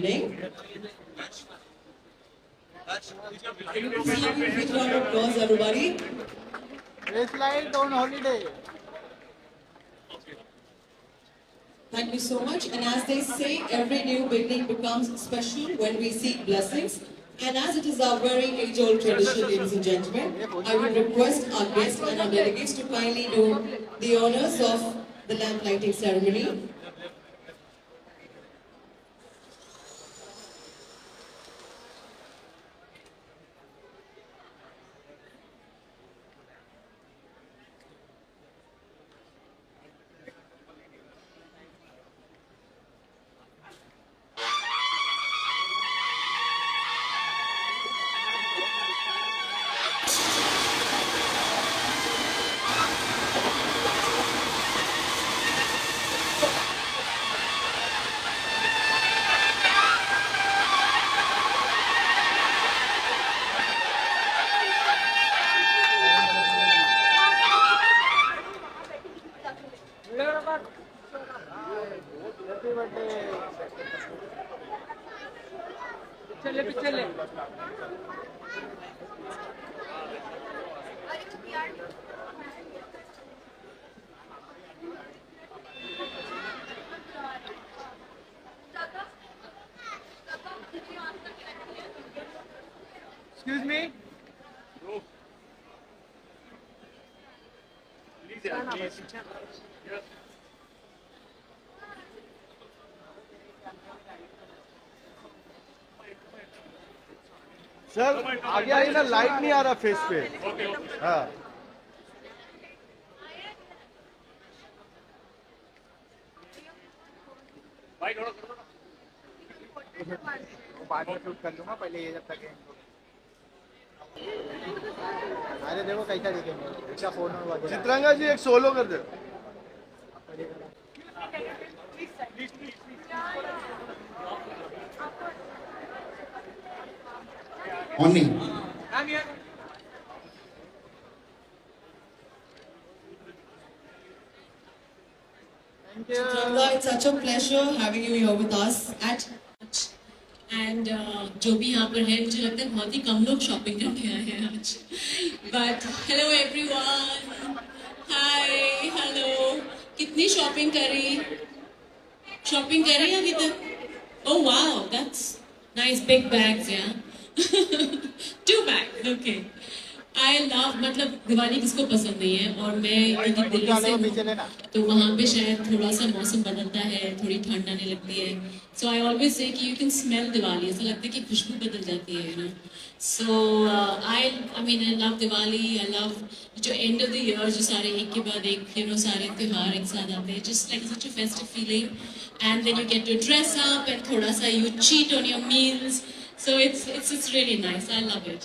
evening. Can you please have a big round of applause, everybody? Race light on holiday. Thank you so much. And as they say, every new beginning becomes special when we seek blessings. And as it is our very age-old tradition, ladies and gentlemen, I would request our guests and our delegates to kindly do the honors of the lamp lighting ceremony. चले Excuse me? No. Please. Yes. Sir आगे आइए ना, light नहीं आ रहा face पे। हाँ बाद में शूट कर लूंगा, पहले ये जब तक है। अरे देखो कैसा दिखेंगे, अच्छा फोन में चित्रंगा जी एक सोलो कर दे। Only. Chitrangada, it's such a pleasure having you here with us at and जो भी यहाँ पर है, मुझे लगता है बहुत ही कम लोग शॉपिंग करके आए हैं आज। But hello everyone, hi hello, कितनी शॉपिंग करी अभी तक? Oh wow, that's nice, big bags या 2 बैग्स, ओके। आई लव, मतलब दिवाली किसको पसंद नहीं है, और मैं यदि दिल्ली से हूँ तो वहाँ पे शायद थोड़ा सा मौसम बदलता है, थोड़ी ठंड आने लगती है। सो आई ऑलवेज से कि यू कैन स्मेल दिवाली, ऐसा लगता है कि खुशबू बदल जाती है, you know. So I mean I love Diwali, I love जो एंड ऑफ द ईयर, जो सारे एक के बाद एक, यू नो, सारे त्योहार एक साथ आते हैं, just like such a festive feeling. And then you get to dress up and थोड़ा सा you cheat on your meals, so it's really nice, I love it.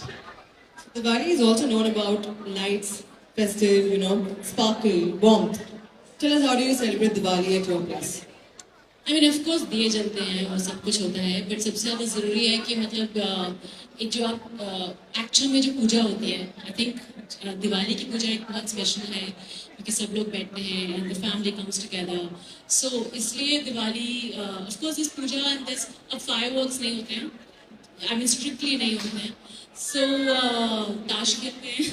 Diwali is also known about lights, festive, you know, sparkle, warmth. Tell us, how do you celebrate Diwali at your place? I mean, of course, दिए जलते हैं और सब कुछ होता है, but सबसे ज़्यादा ज़रूरी है कि मतलब एक जो आप एक्चुअल में जो पूजा होती है, आई थिंक दिवाली की पूजा एक बहुत स्पेशल है क्योंकि सब लोग बैठते हैं and the family comes together. So इसलिए दिवाली, ऑफ कोर्स इस पूजा एंड दिस, अब फायरवर्क्स नहीं होते हैं, आई मीन स्ट्रिक्टली नहीं होते हैं। So, ताश खेलते हैं।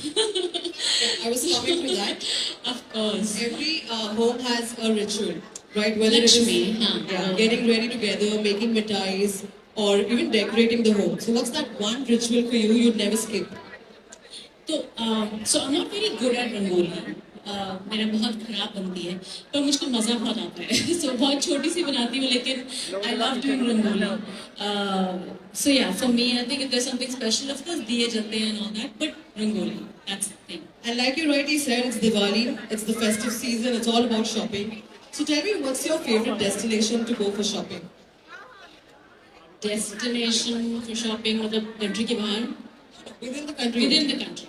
I was coming to that. Of course. Every home has a ritual, right? Whether it is getting ready together, making mithais, or even decorating the home. So, what's that one ritual for you you'd never skip? So I'm not very good at rangoli. मेरा बहुत खराब बनती है, पर मुझको मज़ा बहुत आता है। So बहुत छोटी सी बनाती हूँ, लेकिन I love doing rangoli. So yeah, for me, I think if there's something special, of course, diye jalte hain and all that, but rangoli, that's the thing. And like you rightly said, it's Diwali, it's the festive season, it's all about shopping. So tell me, what's your favorite destination to go for shopping? Destination for shopping, मतलब country के बाहर? Within the country. Within the country.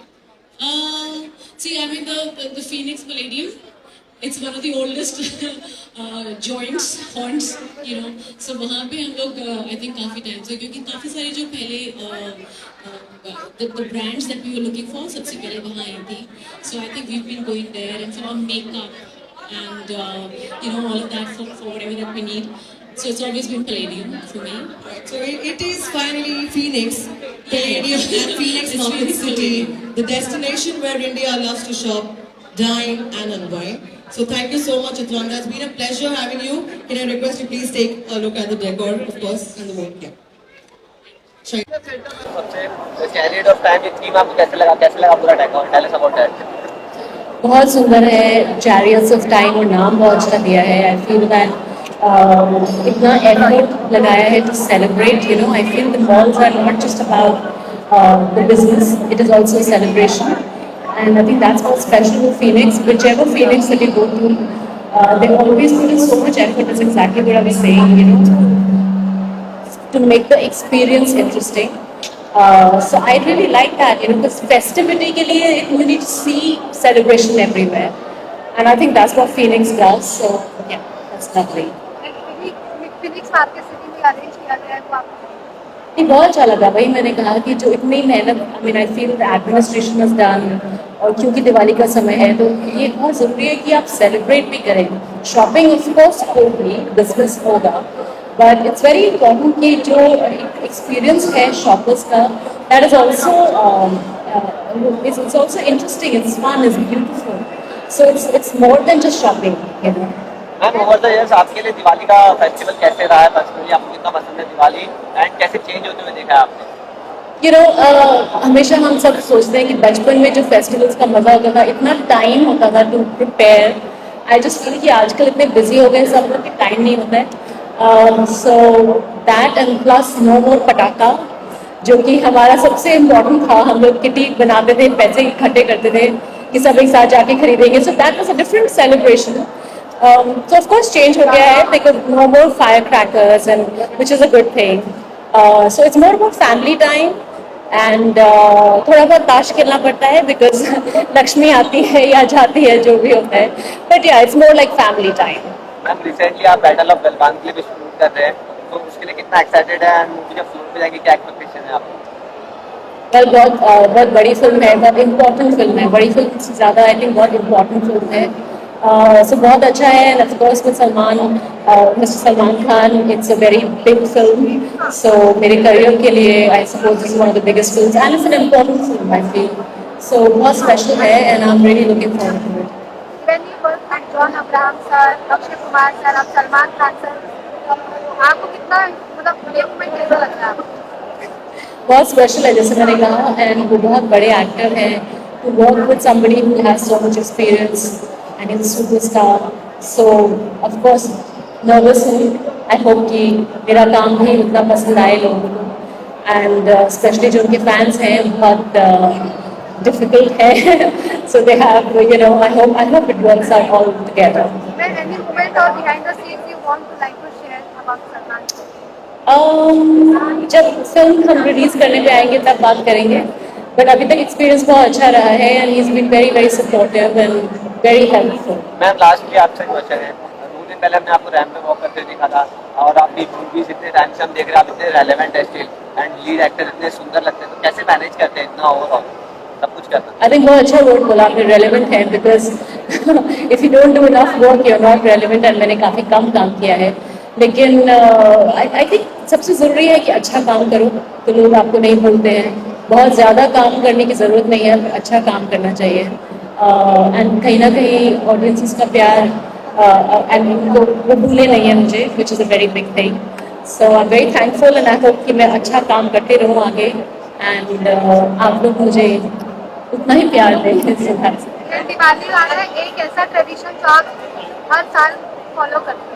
See, I mean the Phoenix Palladium. It's one of the oldest joints, haunts, you know. So वहाँ पे हम लोग I think काफी time से, क्योंकि काफी सारी जो पहले the brands that we were looking for सबसे पहले वहाँ आई थी. So I think we've been going there, and for our makeup and you know, all of that for whatever that we need. So it's always been Palladium for me. So it is finally Phoenix, Palladium and Phoenix It's Market really City, Palladium. the destination where India loves to shop, dine and unwind. So thank you so much, Atlanta. It's been a pleasure having you. Can I request you please take a look at the decor, of course, and the work here. Sure. सबसे chariot of time ये theme आपको कैसे लगा पूरा decor tell us about that बहुत सुंदर है chariots of time और नाम बहुत अच्छा दिया है आई फील दैट इतना एफर्ट लगाया है to celebrate you know I feel the malls are not just about the business it is also celebration and I think that's what special with Phoenix whichever Phoenix that you go to they always put in so much effort is exactly what I was saying you know to make the experience interesting. So I really like that, you know, because festivity के लिए you need to see celebration everywhere, and I think that's what Phoenix does. So yeah, that's lovely. Phoenix market city में arrange किया गया है वो आपको नहीं बहुत अच्छा लगा वही मैंने कहा कि जो इतनी मेहनत I mean I feel the administration is done और क्योंकि दिवाली का समय है तो ये बहुत ज़रूरी है कि आप सेलिब्रेट भी करें शॉपिंग ऑफ कोर्स होगी बिजनेस होगा बट इट्स वेरी इम्पोर्टेंट कि जो एक्सपीरियंस है शॉपर्स का that is also it's also interesting it's fun it's beautiful so it's more than just shopping you know ma'am over the years आपके लिए दिवाली का festival कैसे रहा है पर्सनली आपको कितना पसंद है दिवाली एंड कैसे चेंज होते हुए देखा है आपने यू नो हमेशा हम सब सोचते हैं कि बचपन में जो फेस्टिवल्स का मजा होता था इतना टाइम होता था to prepare I just feel कि आजकल इतने बिजी हो गए सब लोग कि टाइम नहीं होता है so that and plus no more patakha जो कि हमारा सबसे इम्पोर्टेंट था हम लोग किटी बनाते थे पैसे इकट्ठे करते थे कि सब एक साथ जाके खरीदेंगे so that was a different celebration so of course change हो गया है because no more firecrackers and which is a good thing so it's more about family time and थोड़ा बहुत ताश खेलना पड़ता है because लक्ष्मी आती है या जाती है जो भी होता है but yeah it's more like family time ma'am recently आप बैटल ऑफ गलवान के लिए भी शूट कर रहे हैं तो उसके लिए कितना एक्साइटेड है एंड मूवी जब फ्लोर पे जाएगी क्या एक्सपेक्टेशन है आपको well बहुत बड़ी फिल्म है बहुत इम्पोर्टेंट फिल्म है बड़ी फिल्म से ज़्यादा आई थिंक बहुत इम्पोर्टेंट फिल्म है so बहुत अच्छा है and of course with Mr. Salman Khan it's a very big film so मेरे career के लिए I suppose this is one of the biggest films and it's an important film I feel so बहुत special है and I'm really looking forward to it. when you work with John Abraham sir, Akshay Kumar sir, अब Salman Khan sir आपको कितना मतलब ये movement कैसा लग रहा है आपको बहुत स्पेशल है जैसे मैंने कहा एंड वो बहुत बड़े एक्टर हैं to work with somebody who has so much experience and is a superstar so of course nervous हूँ I hope कि मेरा काम भी उतना पसंद आए लोगों को and especially जो उनके fans हैं बहुत difficult है so they have you know I hope it works out all together. any moment or behind the scenes you want to like to share about Salman sir? जब film हम release करने पे आएंगे तब बात करेंगे बट अभी तक एक्सपीरियंस बहुत अच्छा रहा है and he is been very very supportive and very helpful ma'am lastly आपसे क्वेश्चन है 2 दिन पहले हमने आपको रैम पे वॉक करते देखा था और आप भी मूवीज इतने टाइम से हम देख रहे हैं आप इतने रेलेवेंट है स्टिल एंड लीड एक्टर इतने सुंदर लगते हैं तो कैसे मैनेज करते हैं इतना ओवरऑल सब कुछ करते हैं आई थिंक बहुत अच्छा वर्ड बोला आपने रेलेवेंट है because if you don't do enough work you are not relevant and मैंने काफ़ी कम काम किया है लेकिन आई थिंक सबसे ज़रूरी है कि अच्छा काम करो तो लोग आपको नहीं भूलते हैं बहुत ज़्यादा काम करने की ज़रूरत नहीं है अच्छा काम करना चाहिए एंड कहीं ना कहीं ऑडियंसेस का प्यार एंड उनको वो भूले नहीं है मुझे which is a very big thing so I am very thankful and I hope कि मैं अच्छा काम करते रहूँ आगे एंड आप लोग मुझे उतना ही प्यार दें दिवाली आ रहा है एक ऐसा ट्रेडिशन जो आप हर साल फॉलो करते हैं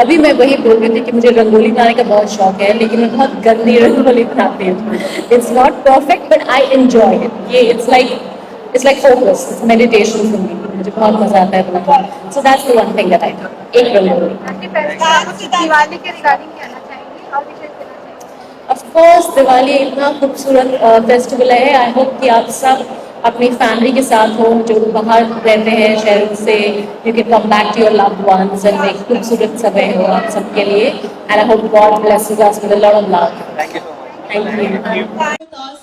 अभी मैं वही बोल रही थी कि मुझे रंगोली बनाने का बहुत शौक है लेकिन मैं बहुत गंदी रंगोली बनाती हूँ it's not perfect but I enjoy it ये it's like focus it's meditation for me मुझे बहुत मजा आता है बनाने so that's the one thing that I do एक रंगोली दिवाली के रिगार्डिंग कहना चाहेंगे और विशेष देना चाहेंगे ऑफ कोर्स दिवाली इतना खूबसूरत फेस्टिवल है आई होप कि आप सब अपनी फैमिली के साथ हो जो बाहर रहते हैं शहरों से you can come back to your loved ones and एक खूबसूरत समय हो आप सबके लिए and I hope God blesses us with a lot of love thank you so much thank you With us.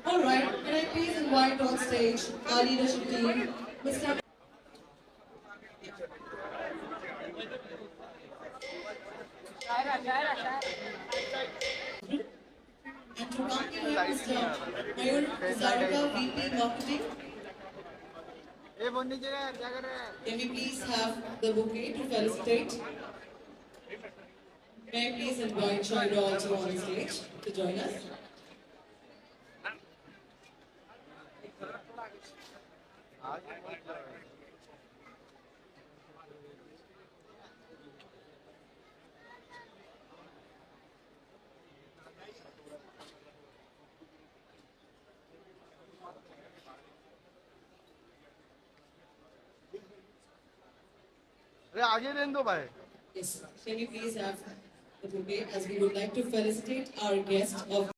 All right, can I please invite on stage our leadership team, Mr. And to come here, Mr. Mayur Zarika, VP Marketing. A phone नीचे यार क्या कर रहा है Can we please have the bouquet to felicitate? May I please invite Shaira also on the stage to join us? अरे आगे लेने दो भाई Yes. Can we please have the bouquet as we would like to felicitate our guest of